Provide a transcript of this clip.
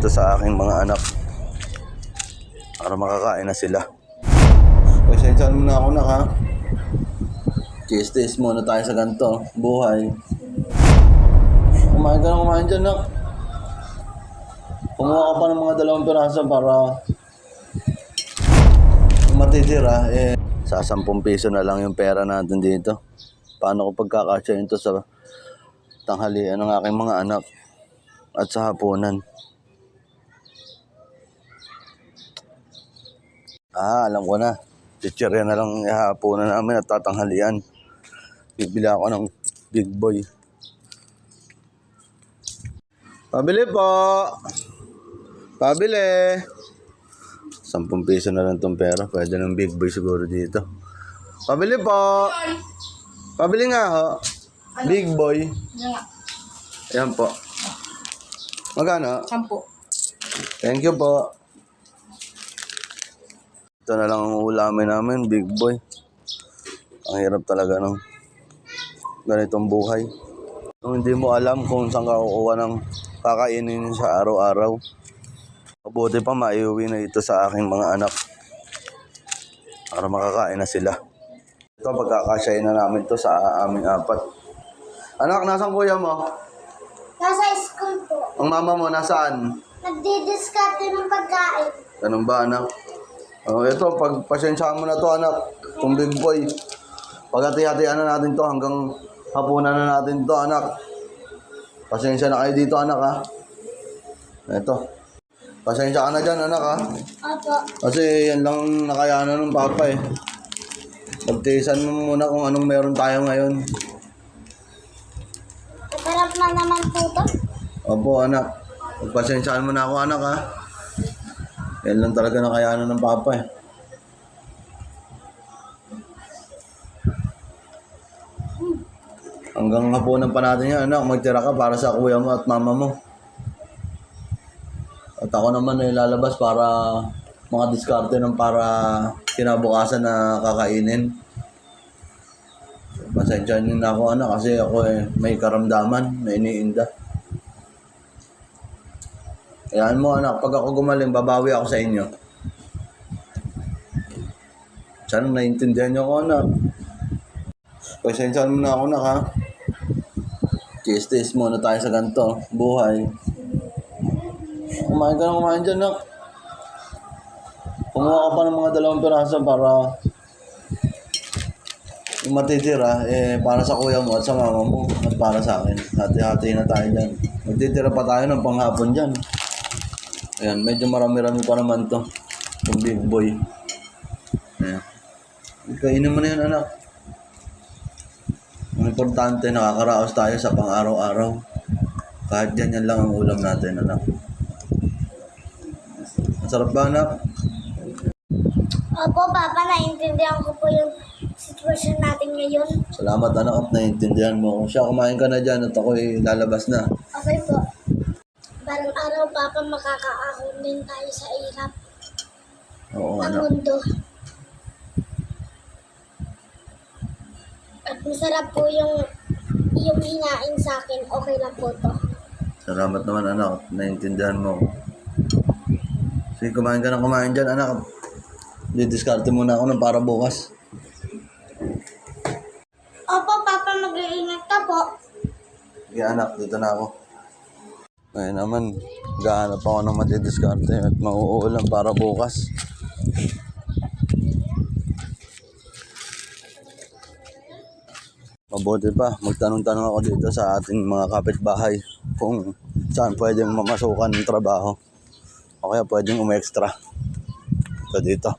dito sa aking mga anak para makakain na sila. Pasensyahan mo na ako, nak, ha? Cheese muna tayo sa ganito buhay. Kumain ka na, kumain dyan, nak. Kumuha ka pa ng mga 2 piraso para matitira. Sa 10 piso na lang yung pera natin dito. Paano ko pagkakasyahin ito sa tanghalian ng aking mga anak at sa hapunan? Alam ko na. Chichirya na lang hapunan namin at tatanghalian. Bibili ako ng Big Boy. Pabili po! Pabili! 10 piso na lang itong pera. Pwede ng Big Boy siguro dito. Pabili po! Pabili nga ho. Big Boy. Ayan po. Magkano? 10. Thank you po. Ito na lang ang ulamin namin, Big Boy. Ang hirap talaga ng ganitong buhay. Kung hindi mo alam kung saan ka kukuha ng kakainin sa araw-araw, mabuti pa maiuwi na ito sa aking mga anak para makakain na sila. Ito, pagkakasyahin na namin ito sa aming 4. Anak, nasaan kuya mo? Nasa school po. Ang mama mo, nasaan? Nagdidiskarte ng pagkain. Ganun ba, anak? Ito, pagpasensyaan mo na to, anak. Itong Big Boy. Pagkati-hatian na natin to hanggang hapunan na natin to, anak. Pasensya na kayo dito, anak, ha? Ito. Pasensya ka na dyan, anak, ha? Opo. Kasi yan lang nakayanan ng papa, eh. Pagtiisan mo muna kung anong meron tayo ngayon. Masarap na naman po to. Opo, anak. Pagpasensyaan mo na ako, anak, ha? Yan lang talaga nakayanan ng papa, eh. Hanggang hapunan pa natin yan, anak. Magtira ka para sa kuya mo at mama mo. At ako naman ay lalabas para mga diskarte ng para kinabukasan na kakainin. Pasensya niyo na ako, anak, kasi ako may karamdaman na iniinda. Ayan mo, anak, pag ako gumaling, babawi ako sa inyo. Sana naiintindihan niyo ako, anak. Pasensya mo na ako, anak, ha? Cheese muna tayo sa ganito buhay. Kumain ka na, kumain dyan, nak. Kumuha ka pa ng mga 2 piraso para yung matitira, para sa kuya mo at sa mama mo at para sa akin. Hati-hati na tayo dyan. Magtitira pa tayo ng panghapon dyan. Ayan, medyo marami-rami pa naman to. Yung Big Boy. Ayan. Kainin mo na yan, anak. Ang importante, nakakaraos tayo sa pang-araw-araw. Kahit ganyan lang ang ulam natin, anak. Masarap ba, anak? Opo, Papa. Naiintindihan ko po yung sitwasyon natin ngayon. Salamat, anak, at naiintindihan mo. Kung siya, kumain ka na dyan at ako'y lalabas na. Okay po. Parang araw, Papa, makakaahon din tayo sa hirap Oo, ng anak. mundo. At masarap po yung hinain sa akin. Okay lang po to. Salamat naman, anak. Naiintindihan mo. Sige, kumain ka na kumain dyan, anak. Didiskarte muna ako ng para bukas. Opo, Papa. Mag-iingat ka po. Sige, anak. Dito na ako. Ngayon naman, gahanap ako ng madidiskarte at mauulam para bukas. Mabuti pa, magtanong-tanong ako dito sa ating mga kapitbahay kung saan pwedeng mamasukan ng trabaho o kaya pwedeng umextra. Ito dito.